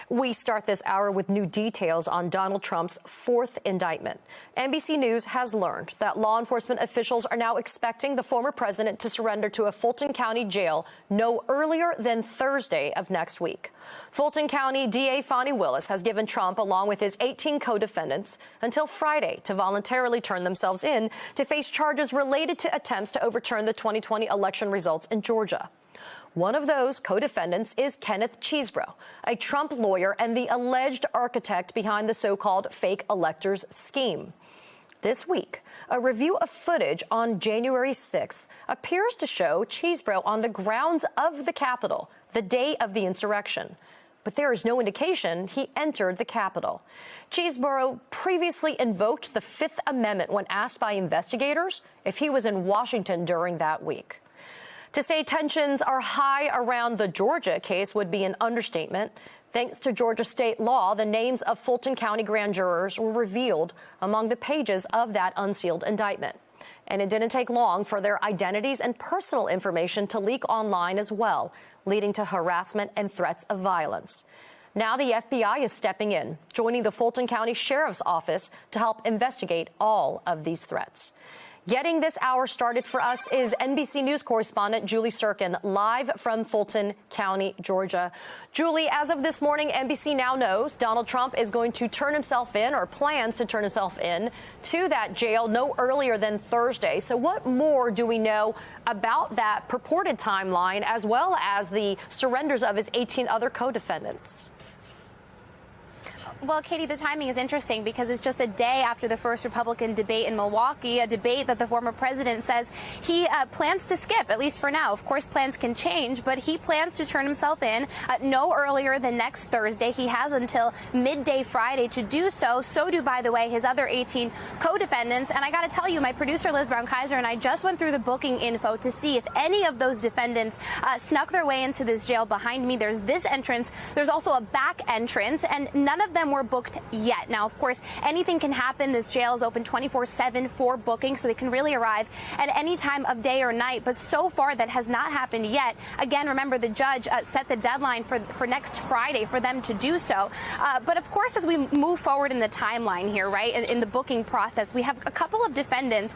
We start this hour with new details on Donald Trump's fourth indictment. NBC News has learned that law enforcement officials are now expecting the former president to surrender to a Fulton County jail no earlier than Thursday of next week. Fulton County DA Fani Willis has given Trump, along with his 18 co-defendants, until Friday to voluntarily turn themselves in to face charges related to attempts to overturn the 2020 election results in Georgia. One of those co-defendants is Kenneth Chesebro, a Trump lawyer and the alleged architect behind the so-called fake electors scheme. This week, a review of footage on January 6th appears to show Chesebro on the grounds of the Capitol the day of the insurrection. But there is no indication he entered the Capitol. Chesebro previously invoked the Fifth Amendment when asked by investigators if he was in Washington during that week. To say tensions are high around the Georgia case would be an understatement. Thanks to Georgia state law, the names of Fulton County grand jurors were revealed among the pages of that unsealed indictment. And it didn't take long for their identities and personal information to leak online as well, leading to harassment and threats of violence. Now the FBI is stepping in, joining the Fulton County Sheriff's Office to help investigate all of these threats. Getting this hour started for us is NBC News correspondent Julie Sirkin, live from Fulton County, Georgia. Julie, as of this morning, NBC now knows Donald Trump is going to turn himself in, or plans to turn himself in, to that jail no earlier than Thursday. So what more do we know about that purported timeline, as well as the surrenders of his 18 other co-defendants? Well, Katie, the timing is interesting because it's just a day after the first Republican debate in Milwaukee, a debate that the former president says he plans to skip, at least for now. Of course, plans can change, but he plans to turn himself in no earlier than next Thursday. He has until midday Friday to do so. So do, by the way, his other 18 co-defendants. And I got to tell you, my producer, Liz Brown-Kaiser, and I just went through the booking info to see if any of those defendants snuck their way into this jail behind me. There's this entrance. There's also a back entrance, and none of them were booked yet. Now, of course, anything can happen. This jail is open 24/7 for booking, so they can really arrive at any time of day or night. But so far, that has not happened yet. Again, remember, the judge set the deadline for next Friday for them to do so. But of course, as we move forward in the timeline here, right, in the booking process, we have a couple of defendants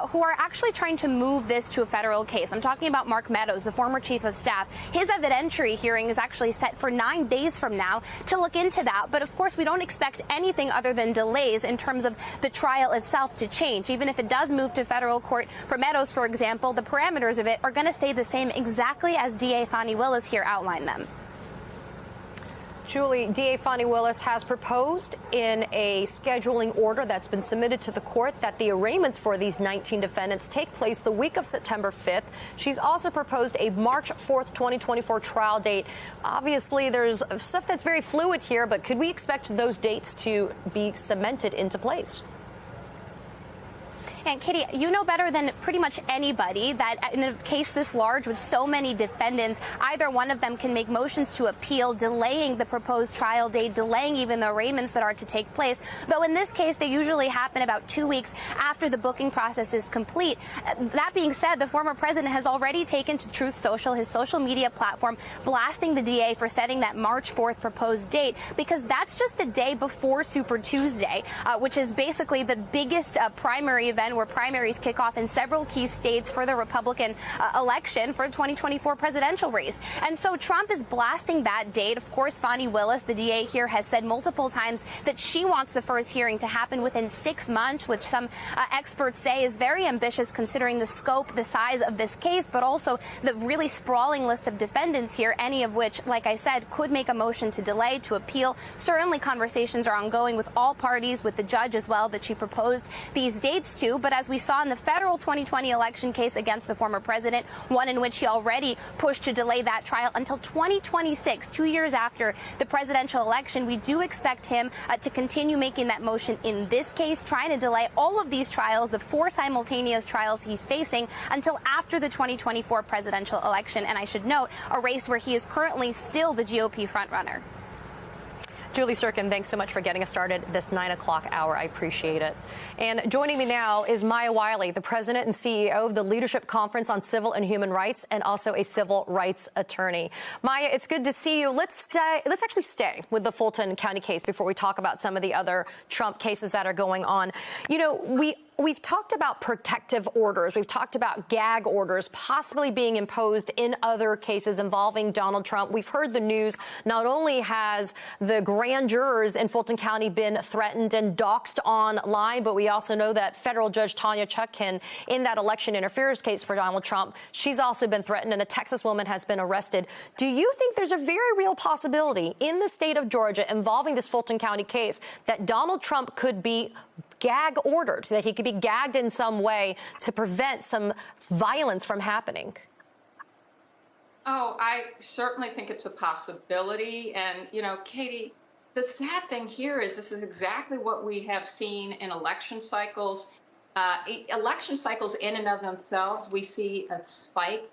who are actually trying to move this to a federal case. I'm talking about Mark Meadows, the former chief of staff. His evidentiary hearing is actually set for 9 days from now to look into that. But of course, we don't expect anything other than delays in terms of the trial itself to change. Even if it does move to federal court for Meadows, for example, the parameters of it are going to stay the same exactly as DA Fani Willis here outlined them. Julie, DA Fani Willis has proposed in a scheduling order that's been submitted to the court that the arraignments for these 19 defendants take place the week of September 5th. She's also proposed a March 4th, 2024 trial date. Obviously, there's stuff that's very fluid here, but could we expect those dates to be cemented into place? And Katie, you know better than pretty much anybody that in a case this large with so many defendants, either one of them can make motions to appeal, delaying the proposed trial date, delaying even the arraignments that are to take place. Though in this case, they usually happen about 2 weeks after the booking process is complete. That being said, the former president has already taken to Truth Social, his social media platform, blasting the DA for setting that March 4th proposed date, because that's just a day before Super Tuesday, which is basically the biggest primary event where primaries kick off in several key states for the Republican election for 2024 presidential race. And so Trump is blasting that date. Of course, Fani Willis, the DA here, has said multiple times that she wants the first hearing to happen within 6 months, which some experts say is very ambitious considering the scope, the size of this case, but also the really sprawling list of defendants here, any of which, like I said, could make a motion to delay, to appeal. Certainly conversations are ongoing with all parties, with the judge as well that she proposed these dates to. But as we saw in the federal 2020 election case against the former president, one in which he already pushed to delay that trial until 2026, 2 years after the presidential election, we do expect him to continue making that motion in this case, trying to delay all of these trials, the 4 simultaneous trials he's facing, until after the 2024 presidential election. And I should note, a race where he is currently still the GOP frontrunner. Julie Sirkin, thanks so much for getting us started this 9 o'clock hour. I appreciate it. And joining me now is Maya Wiley, the president and CEO of the Leadership Conference on Civil and Human Rights, and also a civil rights attorney. Maya, it's good to see you. Let's actually stay with the Fulton County case before we talk about some of the other Trump cases that are going on. You know, We've talked about protective orders. We've talked about gag orders possibly being imposed in other cases involving Donald Trump. We've heard the news. Not only has the grand jurors in Fulton County been threatened and doxxed online, but we also know that federal judge Tanya Chutkan, in that election interference case for Donald Trump, she's also been threatened, and a Texas woman has been arrested. Do you think there's a very real possibility in the state of Georgia involving this Fulton County case that Donald Trump could be gag ordered, that he could be gagged in some way to prevent some violence from happening? Oh, I certainly think it's a possibility. And, you know, Katie, the sad thing here is this is exactly what we have seen in election cycles. Election cycles in and of themselves, we see a spike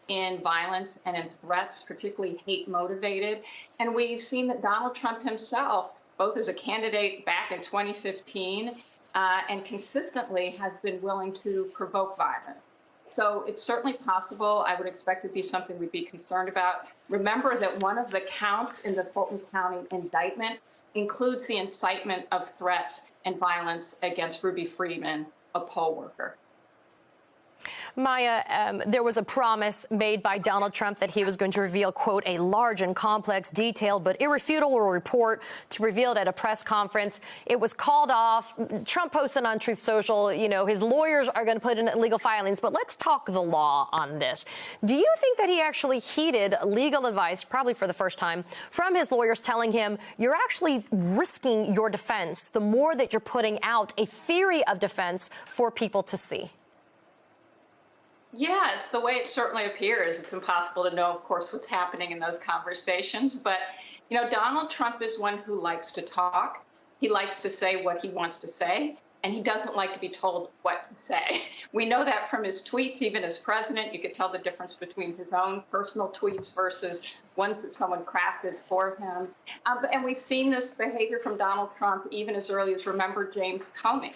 in violence and in threats, particularly hate motivated. And we've seen that Donald Trump himself, both as a candidate back in 2015 and consistently has been willing to provoke violence. So it's certainly possible. I would expect it to be something we'd be concerned about. Remember that one of the counts in the Fulton County indictment includes the incitement of threats and violence against Ruby Freeman, a poll worker. Maya, there was a promise made by Donald Trump that he was going to reveal, quote, a large and complex, detailed but irrefutable report to reveal it at a press conference. It was called off. Trump posted on Truth Social, you know, his lawyers are going to put in legal filings. But let's talk the law on this. Do you think that he actually heeded legal advice, probably for the first time, from his lawyers telling him you're actually risking your defense the more that you're putting out a theory of defense for people to see? Yeah, it's the way it certainly appears. It's impossible to know, of course, what's happening in those conversations. But, you know, Donald Trump is one who likes to talk. He likes to say what he wants to say, and he doesn't like to be told what to say. We know that from his tweets, even as president. You could tell the difference between his own personal tweets versus ones that someone crafted for him. And we've seen this behavior from Donald Trump even as early as, remember, James Comey,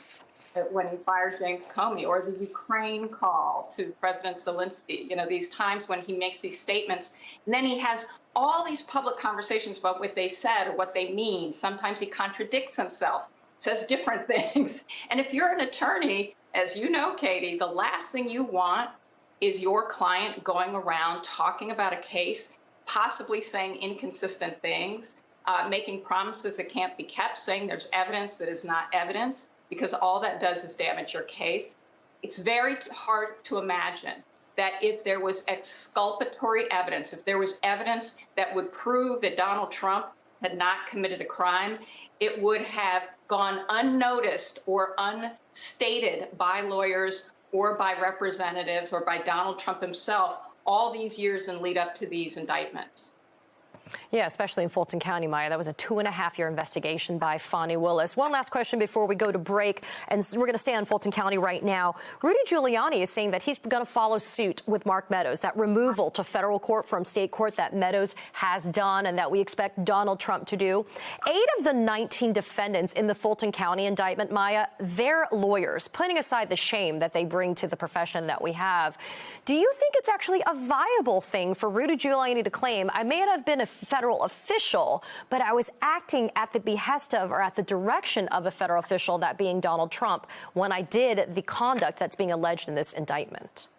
when he fired James Comey, or the Ukraine call to President Zelensky, you know, these times when he makes these statements, and then he has all these public conversations about what they said or what they mean. Sometimes he contradicts himself, says different things. And if you're an attorney, as you know, Katie, the last thing you want is your client going around talking about a case, possibly saying inconsistent things, making promises that can't be kept, saying there's evidence that is not evidence, because all that does is damage your case. It's very hard to imagine that if there was exculpatory evidence, if there was evidence that would prove that Donald Trump had not committed a crime, it would have gone unnoticed or unstated by lawyers or by representatives or by Donald Trump himself all these years and lead up to these indictments. Yeah, especially in Fulton County, Maya. That was a 2.5-year investigation by Fani Willis. One last question before we go to break, and we're going to stay on Fulton County right now. Rudy Giuliani is saying that he's going to follow suit with Mark Meadows, that removal to federal court from state court that Meadows has done and that we expect Donald Trump to do. 8 of the 19 defendants in the Fulton County indictment, Maya, they're lawyers, putting aside the shame that they bring to the profession that we have. Do you think it's actually a viable thing for Rudy Giuliani to claim, I may not have been a federal official, but I was acting at the behest of or at the direction of a federal official, that being Donald Trump, when I did the conduct that's being alleged in this indictment?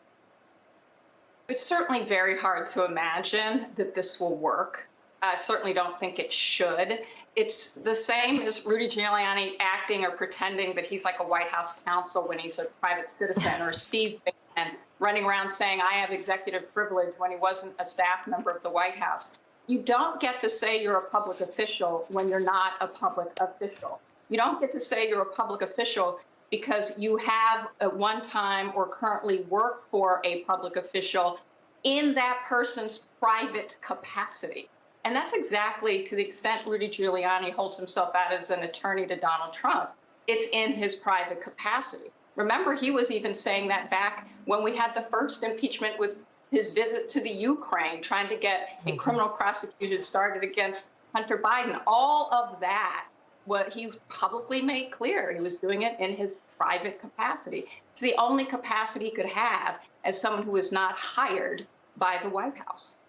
It's certainly very hard to imagine that this will work. I certainly don't think it should. It's the same as Rudy Giuliani acting or pretending that he's like a White House counsel when he's a private citizen, or Steve Bannon running around saying, I have executive privilege, when he wasn't a staff member of the White House. You don't get to say you're a public official when you're not a public official. You don't get to say you're a public official because you have at one time or currently work for a public official in that person's private capacity. And that's exactly, to the extent Rudy Giuliani holds himself out as an attorney to Donald Trump, it's in his private capacity. Remember, he was even saying that back when we had the first impeachment with his visit to the Ukraine, trying to get a criminal prosecution started against Hunter Biden, all of that, what he publicly made clear, he was doing it in his private capacity. It's the only capacity he could have as someone who is not hired by the White House.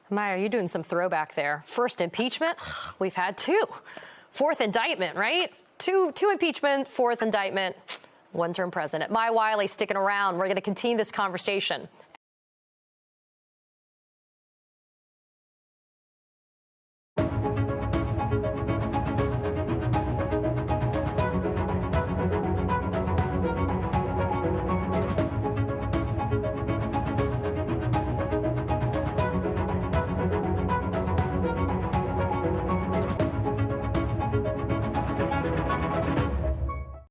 Maya, you're doing some throwback there. First impeachment, we've had two. Fourth indictment, right? Two impeachment, fourth indictment, one-term president. Maya Wiley sticking around. We're going to continue this conversation